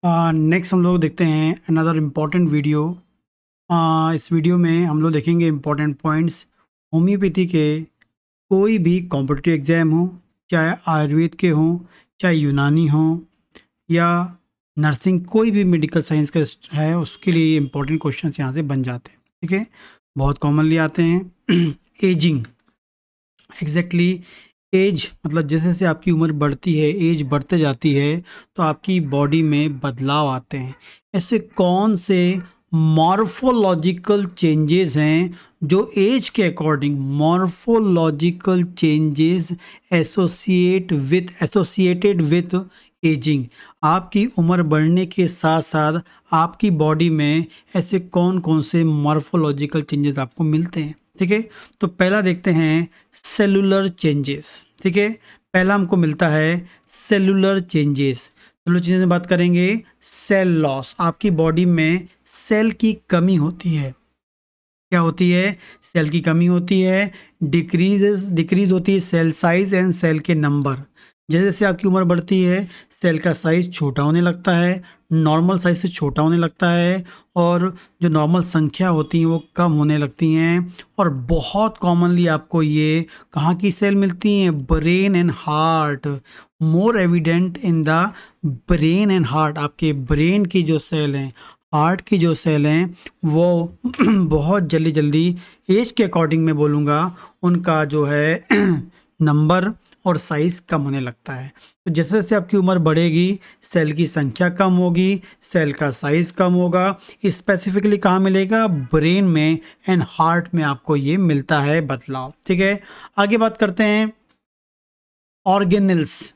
Next हम लोग देखते हैं अनदर इम्पॉर्टेंट वीडियो। इस वीडियो में हम लोग देखेंगे इम्पॉर्टेंट पॉइंट्स होम्योपैथी के। कोई भी कॉम्पिटिटिव एग्ज़ाम हो, चाहे आयुर्वेद के हों, चाहे यूनानी हो या नर्सिंग, कोई भी मेडिकल साइंस का है, उसके लिए इम्पॉर्टेंट क्वेश्चंस यहाँ से बन जाते हैं। ठीक है, बहुत कॉमनली आते हैं। एजिंग, एग्जैक्टली एज मतलब जैसे जैसे आपकी उम्र बढ़ती है, एज बढ़ते जाती है, तो आपकी बॉडी में बदलाव आते हैं। ऐसे कौन से मॉर्फोलॉजिकल चेंजेस हैं जो एज के according, morphological changes associated with ageing, आपकी उम्र बढ़ने के साथ साथ आपकी बॉडी में ऐसे कौन कौन से मॉर्फोलॉजिकल चेंजेस आपको मिलते हैं। ठीक है, तो पहला देखते हैं सेलुलर चेंजेस। ठीक है, पहला हमको मिलता है सेलुलर चेंजेस। सेलुलर चेंजेस में बात करेंगे सेल लॉस। आपकी बॉडी में सेल की कमी होती है। क्या होती है? सेल की कमी होती है। डिक्रीज होती है सेल साइज एंड सेल के नंबर। जैसे जैसे आपकी उम्र बढ़ती है, सेल का साइज छोटा होने लगता है, नॉर्मल साइज से छोटा होने लगता है, और जो नॉर्मल संख्या होती हैं वो कम होने लगती हैं। और बहुत कॉमनली आपको ये कहाँ की सेल मिलती हैं? Brain and heart. More evident in the brain and heart. आपके ब्रेन की जो सेल हैं, हार्ट की जो सेल हैं, वो बहुत जल्दी जल्दी एज के अकॉर्डिंग मैं बोलूँगा उनका जो है नंबर और साइज़ कम होने लगता है। तो जैसे जैसे आपकी उम्र बढ़ेगी, सेल की संख्या कम होगी, सेल का साइज़ कम होगा। स्पेसिफिकली कहाँ मिलेगा? ब्रेन में एंड हार्ट में आपको ये मिलता है बदलाव। ठीक है, आगे बात करते हैं ऑर्गेनल्स।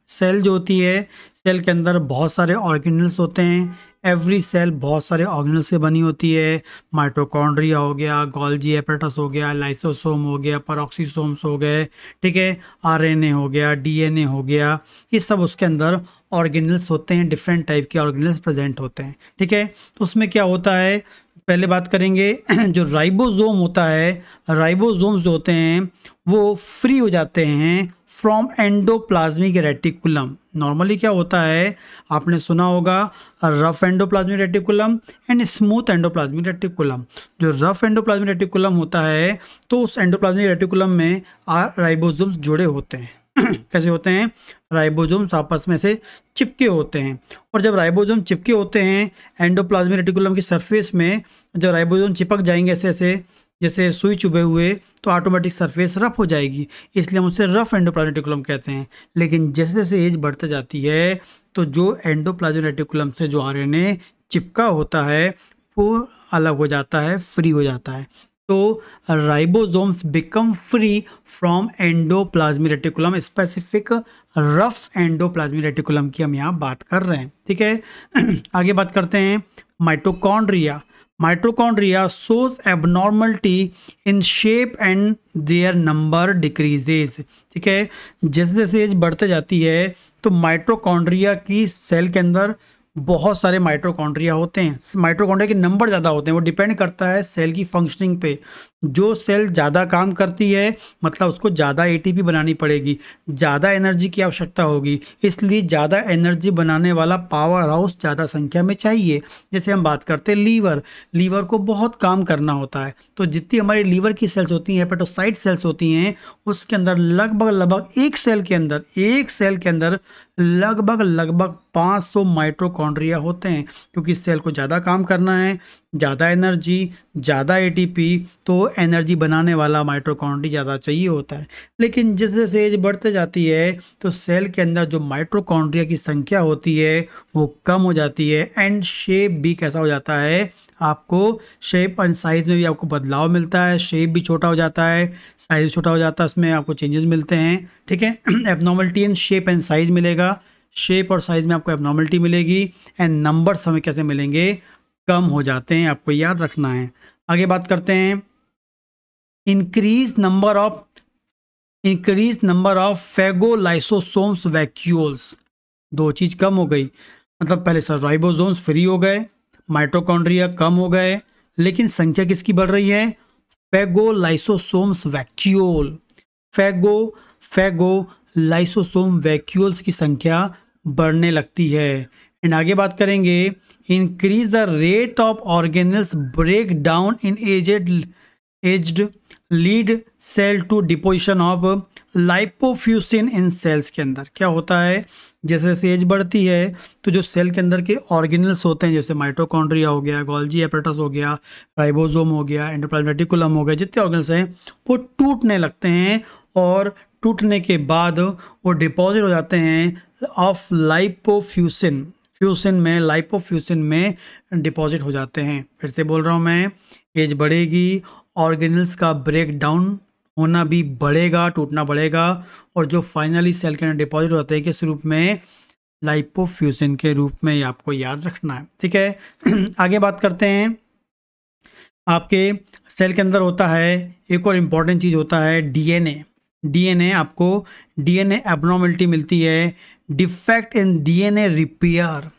सेल जो होती है, सेल के अंदर बहुत सारे ऑर्गेनल्स होते हैं। एवरी सेल बहुत सारे ऑर्गेनल्स से बनी होती है। माइटोकॉन्ड्रिया हो गया, गोल्जी एपेटस हो गया, लाइसोसोम हो गया, पेरोक्सीसोम्स हो गए, ठीक है, आरएनए हो गया, डीएनए हो गया, ये सब उसके अंदर ऑर्गेनल्स होते हैं। डिफरेंट टाइप के ऑर्गेनल्स प्रेजेंट होते हैं। ठीक है, तो उसमें क्या होता है, पहले बात करेंगे जो राइबोसोम होता है। राइबोसोम्स जो होते हैं वो फ्री हो जाते हैं फ्रॉम एंडोप्लाज्मिक रेटिकुलम। नॉर्मली क्या होता है, आपने सुना होगा rough endoplasmic reticulum and smooth endoplasmic reticulum. जो रफ एंडोप्लाज्मिक रेटिकुलम होता है, तो उस एंडोप्लाज्मिक रेटिकुलम में राइबोसोम्स जुड़े होते हैं। कैसे होते हैं? राइबोसोम्स आपस में से चिपके होते हैं। और जब राइबोसोम चिपके होते हैं एंडोप्लाज्मिक रेटिकुलम की सरफेस में, जब राइबोसोम चिपक जाएंगे ऐसे ऐसे जैसे सुई चुभे हुए, तो ऑटोमेटिक सरफेस रफ हो जाएगी, इसलिए हम उसे रफ एंडोप्लाज्मिक रेटिकुलम कहते हैं। लेकिन जैसे जैसे एज बढ़ते जाती है, तो जो एंडोप्लाज्मिक रेटिकुलम से जो आरएनए चिपका होता है वो अलग हो जाता है, फ्री हो जाता है। तो ribosomes become free from endoplasmic reticulum. Specific rough endoplasmic reticulum की हम यहाँ बात कर रहे हैं। ठीक है, आगे बात करते हैं mitochondria. Mitochondria shows abnormality in shape and their number decreases। ठीक है, जैसे जैसे एज बढ़ते जाती है, तो माइटोकॉन्ड्रिया की सेल के अंदर बहुत सारे माइटोकॉन्ड्रिया होते हैं। माइटोकॉन्ड्रिया के नंबर ज़्यादा होते हैं। वो डिपेंड करता है सेल की फंक्शनिंग पे। जो सेल ज़्यादा काम करती है, मतलब उसको ज़्यादा एटीपी बनानी पड़ेगी, ज़्यादा एनर्जी की आवश्यकता होगी, इसलिए ज़्यादा एनर्जी बनाने वाला पावर हाउस ज़्यादा संख्या में चाहिए। जैसे हम बात करते हैं लीवर, लीवर को बहुत काम करना होता है, तो जितनी हमारी लीवर की सेल्स होती हैं, हेपेटोसाइट सेल्स होती हैं, उसके अंदर लगभग एक सेल के अंदर लगभग 500 माइटोकॉन्ड्रिया होते हैं। क्योंकि सेल को ज़्यादा काम करना है, ज़्यादा एनर्जी, ज़्यादा एटीपी, तो एनर्जी बनाने वाला माइटोकॉन्ड्रिया ज़्यादा चाहिए होता है। लेकिन जैसे जैसे एज बढ़ते जाती है, तो सेल के अंदर जो माइटोकॉन्ड्रिया की संख्या होती है वो कम हो जाती है। एंड शेप भी कैसा हो जाता है, आपको शेप और साइज़ में भी आपको बदलाव मिलता है। शेप भी छोटा हो जाता है, साइज़ भी छोटा हो जाता है, उसमें आपको चेंजेस मिलते हैं। ठीक है, abnormality in shape and size मिलेगा। शेप और साइज़ में आपको एबनॉर्मलिटी मिलेगी। एंड नंबर्स हमें कैसे मिलेंगे? कम हो जाते हैं, आपको याद रखना है। आगे बात करते हैं इंक्रीज नंबर ऑफ फेगोलाइसोसोम्स वैक्यूल्स। दो चीज़ कम हो गई, मतलब पहले सर राइबोसोम्स फ्री हो गए, माइटोकॉन्ड्रिया कम हो गए, लेकिन संख्या किसकी बढ़ रही है? फेगोलाइसोसोम्स वैक्यूल। फेगोलाइसोसोम वैक्यूल्स की संख्या बढ़ने लगती है। एंड आगे बात करेंगे, increase the rate of organelles break down in aged lead cell to deposition of lipofuscin in cells के अंदर। क्या होता है, जैसे जैसे एज बढ़ती है तो जो सेल के अंदर के ऑर्गेनल्स होते हैं, जैसे माइटोकॉन्ड्रिया हो गया, गोल्जी एपरेटस हो गया, राइबोसोम हो गया, एंडोप्लाज्मिक रेटिकुलम हो गया, जितने ऑर्गेनल्स हैं वो टूटने लगते हैं और टूटने के बाद वो डिपॉजिट हो जाते हैं ऑफ लाइपोफ्यूसिन, लाइपोफ्यूसिन में डिपॉजिट हो जाते हैं। फिर से बोल रहा हूँ मैं, एज बढ़ेगी, ऑर्गेनल्स का ब्रेक डाउन होना भी बढ़ेगा, टूटना बढ़ेगा, और जो फाइनली सेल के अंदर डिपॉजिट होते हैं किस रूप में, लाइपोफ्यूसिन के रूप में। ये आपको याद रखना है, ठीक है। आगे बात करते हैं, आपके सेल के अंदर होता है एक और इम्पॉर्टेंट चीज़ होता है डीएनए। आपको डीएनए एब्नॉर्मलिटी मिलती है, defect in DNA repair,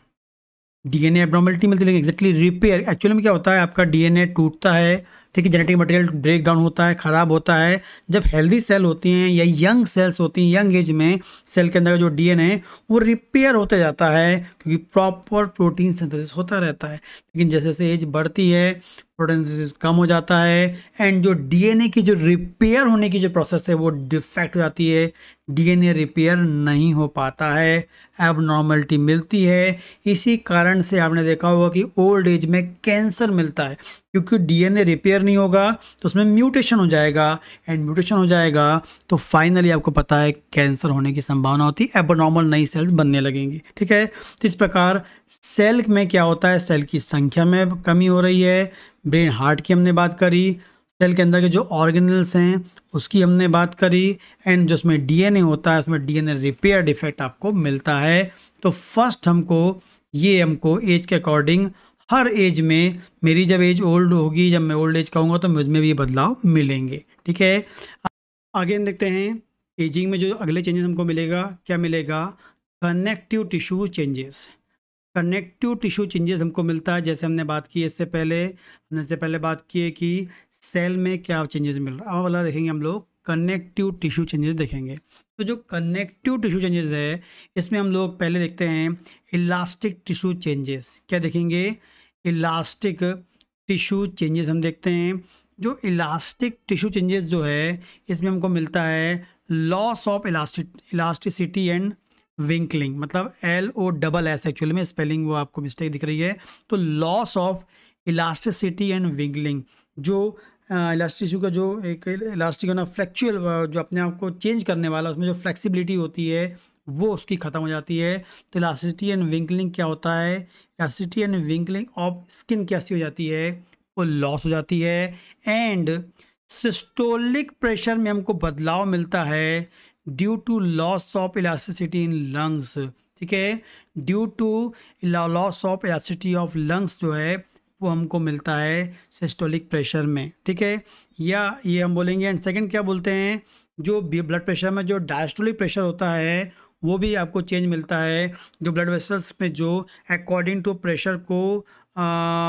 DNA abnormality मिलती है लेकिन एग्जैक्टली रिपेयर, एक्चुअली में क्या होता है, आपका डीएनए टूटता है, ठीक है, जेनेटिक मटेरियल ब्रेक डाउन होता है, ख़राब होता है। जब हेल्दी सेल होती हैं या यंग सेल्स होती हैं, यंग एज में सेल के अंदर का जो डीएनए वो रिपेयर होते जाता है, क्योंकि प्रॉपर प्रोटीन सिंथेसिस होता रहता है। लेकिन जैसे जैसे एज बढ़ती है प्रोटीन सिंथेसिस कम हो जाता है, एंड जो डीएनए की जो रिपेयर होने की जो प्रोसेस है वो डिफेक्ट हो जाती है, डीएनए रिपेयर नहीं हो पाता है, एबनॉर्मलिटी मिलती है। इसी कारण से आपने देखा होगा कि ओल्ड एज में कैंसर मिलता है, क्योंकि डीएनए रिपेयर नहीं होगा तो उसमें म्यूटेशन हो जाएगा, एंड म्यूटेशन हो जाएगा तो फाइनली आपको पता है कैंसर होने की संभावना होती है, एबनॉर्मल नई सेल्स बनने लगेंगी, ठीक है। तो इस प्रकार सेल में क्या होता है, सेल की संख्या में कमी हो रही है, ब्रेन हार्ट की हमने बात करी, सेल के अंदर के जो ऑर्गेनल्स हैं उसकी हमने बात करी, एंड जो उसमें डीएनए होता है उसमें डीएनए रिपेयर डिफेक्ट आपको मिलता है। तो फर्स्ट हमको एज के अकॉर्डिंग, हर एज में, मेरी जब एज ओल्ड होगी, जब मैं ओल्ड एज का हूँगा तो मुझमें भी ये बदलाव मिलेंगे, ठीक है। आगे हम देखते हैं एजिंग में जो अगले चेंजेस हमको मिलेगा, क्या मिलेगा, connective tissue changes. Connective tissue changes हमको मिलता है, जैसे हमने बात की इससे पहले बात की है कि सेल में क्या चेंजेस मिल रहा है। अब वाला देखेंगे हम लोग, कनेक्टिव टिश्यू चेंजेस देखेंगे। तो जो कनेक्टिव टिश्यू चेंजेस है इसमें हम लोग पहले देखते हैं इलास्टिक टिश्यू चेंजेस। क्या देखेंगे, इलास्टिक टिश्यू चेंजेस हम देखते हैं। जो इलास्टिक टिश्यू चेंजेस जो है इसमें हमको मिलता है लॉस ऑफ इलास्टिसिटी एंड विंकलिंग, मतलब LOSS, एक्चुअली में स्पेलिंग वो आपको मिस्टेक दिख रही है। तो लॉस ऑफ इलास्टिसिटी एंड विंकलिंग, जो इलास्टिक का जो एक इलास्टिक है ना, फ्लेक्चुअल, जो अपने आप को चेंज करने वाला, उसमें जो फ्लेक्सिबिलिटी होती है वो उसकी ख़त्म हो जाती है। तो इलास्टिसिटी एंड विंकलिंग क्या होता है, इलास्टिसिटी एंड विंकलिंग ऑफ स्किन कैसी हो जाती है, वो लॉस हो जाती है। एंड सिस्टोलिक प्रेशर में हमको बदलाव मिलता है due to loss of elasticity in lungs, ठीक है, due to loss of elasticity of lungs जो है वो हमको मिलता है सिस्टोलिक प्रेशर में, ठीक है, या ये हम बोलेंगे। एंड सेकंड क्या बोलते हैं, जो ब्लड प्रेशर में जो डायस्टोलिक प्रेशर होता है वो भी आपको चेंज मिलता है, जो ब्लड वेसल्स में जो अकॉर्डिंग टू प्रेशर को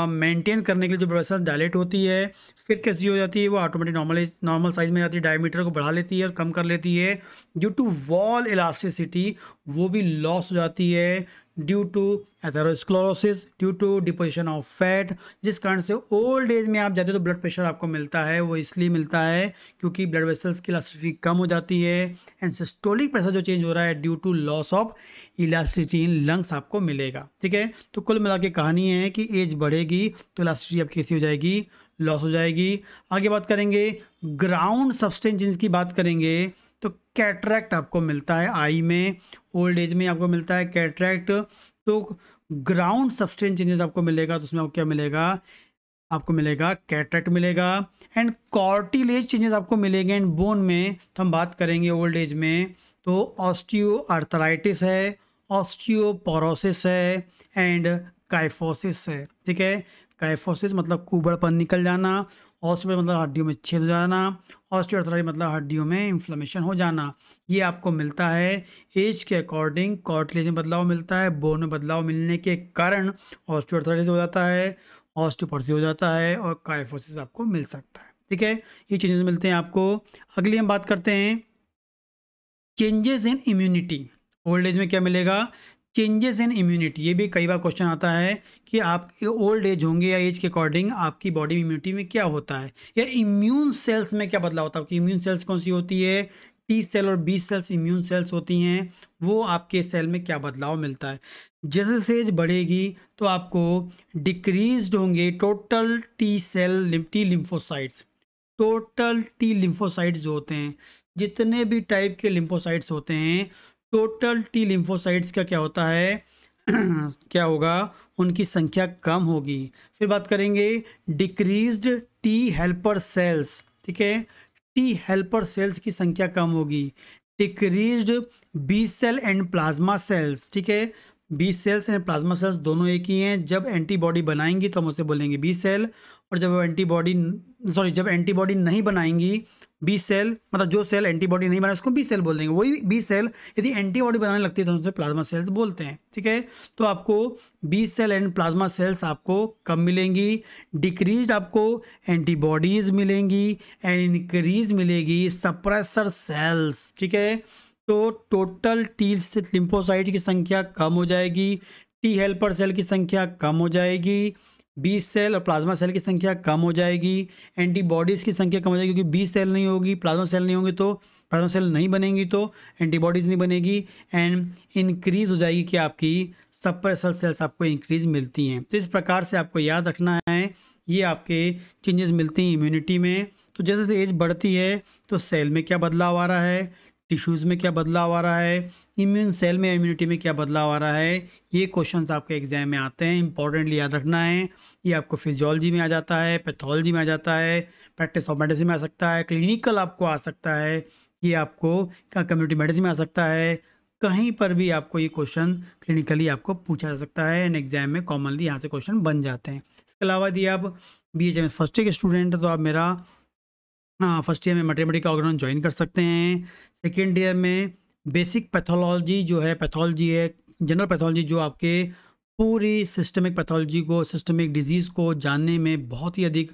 मेंटेन करने के लिए जो ब्लड वेसल्स डायलेट होती है, फिर कैसी हो जाती है, वो ऑटोमेटिक नॉर्मल साइज में जाती है, डायमीटर को बढ़ा लेती है और कम कर लेती है। ड्यू टू वॉल इलास्टिसिटी वो भी लॉस हो जाती है, due to atherosclerosis, due to deposition of fat. जिस कारण से ओल्ड एज में आप जाते हो तो ब्लड प्रेशर आपको मिलता है, वो इसलिए मिलता है क्योंकि ब्लड वेसल्स की इलास्टिसिटी कम हो जाती है, एंड सिस्टोलिक प्रेशर जो चेंज हो रहा है due to loss of elasticity in lungs आपको मिलेगा, ठीक है। तो कुल मिला के कहानी है कि एज बढ़ेगी तो इलास्टिसिटी आपकी कैसी हो जाएगी, लॉस हो जाएगी। आगे बात करेंगे ग्राउंड सब्सटेंस जिनकी बात करेंगे, तो कैटरैक्ट आपको मिलता है आई में, ओल्ड एज में आपको मिलता है कैटरैक्ट। तो ग्राउंड सब्सटेंस चेंजेस आपको मिलेगा, तो उसमें आपको क्या मिलेगा, आपको मिलेगा कैटरैक्ट मिलेगा। एंड कॉर्टिलेज चेंजेस आपको मिलेंगे एंड बोन में, तो हम बात करेंगे ओल्ड एज में तो ऑस्टियो आर्थराइटिस है, ऑस्टियोपोरोसिस है, एंड काइफोसिस है, ठीक है। काइफोसिस मतलब कुबड़पन निकल जाना, ऑस्टियो मतलब हड्डियों में छेद हो जाना, ऑस्टियोआर्थराइटिस मतलब हड्डियों में इन्फ्लेमेशन हो जाना। ये आपको मिलता है एज के अकॉर्डिंग, कॉर्टिलेज में बदलाव मिलता है, बोन में बदलाव मिलने के कारण ऑस्टियोआर्थराइटिस हो जाता है, ऑस्टियोपोरोसिस हो जाता है, और काइफोसिस आपको मिल सकता है, ठीक है। ये चेंजेस मिलते हैं आपको। अगली हम बात करते हैं changes in immunity. Old age में क्या मिलेगा, चेंजेस इन इम्यूनिटी, ये भी कई बार क्वेश्चन आता है कि आप ओल्ड एज होंगे या एज के अकॉर्डिंग आपकी बॉडी इम्यूनिटी में क्या होता है, या इम्यून सेल्स में क्या बदलाव होता है। कि इम्यून सेल्स कौन सी होती है, टी सेल और बी सेल्स इम्यून सेल्स होती हैं, वो आपके सेल में क्या बदलाव मिलता है। जैसे जैसे एज बढ़ेगी तो आपको डिक्रीज्ड होंगे total T cell T lymphocytes. Total T lymphocytes जो होते हैं, जितने भी टाइप के लिम्फोसाइट्स होते हैं, टोटल टी लिम्फोसाइट्स का क्या होता है क्या होगा, उनकी संख्या कम होगी। फिर बात करेंगे डिक्रीज्ड टी हेल्पर सेल्स, ठीक है, टी हेल्पर सेल्स की संख्या कम होगी। Decreased B cell and plasma cells, ठीक है, B cells and plasma cells दोनों एक ही हैं। जब एंटीबॉडी बनाएंगी तो हम उसे बोलेंगे बी सेल, और जब जब एंटीबॉडी नहीं बनाएंगी बी सेल, मतलब जो सेल एंटीबॉडी नहीं बनाए उसको बी सेल बोल देंगे। वही बी सेल यदि एंटीबॉडी बनाने लगती है तो उसे प्लाज्मा सेल्स बोलते हैं, ठीक है। तो आपको B cell and plasma cells आपको कम मिलेंगी, डिक्रीज आपको एंटीबॉडीज मिलेंगी, एंड इंक्रीज मिलेगी सप्रेसर सेल्स, ठीक है। तो टोटल टी लिम्फोसाइट की संख्या कम हो जाएगी, टी हेल्पर सेल की संख्या कम हो जाएगी, बी सेल और प्लाज्मा सेल की संख्या कम हो जाएगी, एंटीबॉडीज़ की संख्या कम हो जाएगी, क्योंकि बी सेल नहीं होगी, प्लाज्मा सेल नहीं होंगे तो प्लाज्मा सेल नहीं बनेंगी तो एंटीबॉडीज़ नहीं बनेगी, एंड इंक्रीज़ हो जाएगी कि आपकी सप्रेसर सेल्स आपको इंक्रीज़ मिलती हैं। तो इस प्रकार से आपको याद रखना है, ये आपके चेंजेस मिलती हैं इम्यूनिटी में। तो जैसे जैसे एज बढ़ती है तो सेल में क्या बदलाव आ रहा है, टिश्यूज़ में क्या बदलाव आ रहा है, इम्यून सेल में इम्यूनिटी में क्या बदलाव आ रहा है, ये क्वेश्चंस आपके एग्जाम में आते हैं। इंपॉर्टेंटली याद रखना है, ये आपको फिजियोलॉजी में आ जाता है, पैथोलॉजी में आ जाता है, प्रैक्टिस ऑफ मेडिसिन में आ सकता है, क्लिनिकल आपको आ सकता है, ये आपको कम्युनिटी मेडिसिन में आ सकता है। कहीं पर भी आपको ये क्वेश्चन क्लिनिकली आपको पूछा जा सकता है, एंड एग्जाम में कॉमनली यहाँ से क्वेश्चन बन जाते हैं। इसके अलावा यदि आप BHM फर्स्ट ईयर के स्टूडेंट हैं तो आप मेरा फर्स्ट ईयर में मैथमेटिक्स ऑर्गेनाइजेशन ज्वाइन कर सकते हैं। सेकेंड ईयर में बेसिक पैथोलॉजी जो है, पैथोलॉजी है जनरल पैथोलॉजी, जो आपके पूरी सिस्टमिक पैथोलॉजी को, सिस्टमिक डिजीज़ को जानने में बहुत ही अधिक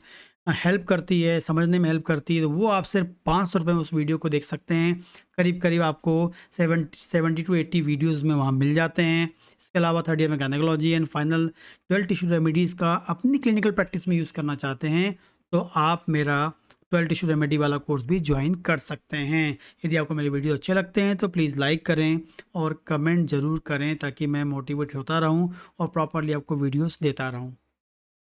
हेल्प करती है, समझने में हेल्प करती है। तो वो आप सिर्फ 500 रुपये में उस वीडियो को देख सकते हैं। करीब करीब आपको 70 to 80 वीडियोज़ में वहाँ मिल जाते हैं। इसके अलावा थर्ड ईयर में gynaecology and final 12 tissue remedies का अपनी क्लिनिकल प्रैक्टिस में यूज़ करना चाहते हैं तो आप मेरा 12 टिश्यू रेमेडी वाला कोर्स भी ज्वाइन कर सकते हैं। यदि आपको मेरे वीडियो अच्छे लगते हैं तो प्लीज़ लाइक करें और कमेंट ज़रूर करें, ताकि मैं मोटिवेट होता रहूं और प्रॉपरली आपको वीडियोस देता रहूं।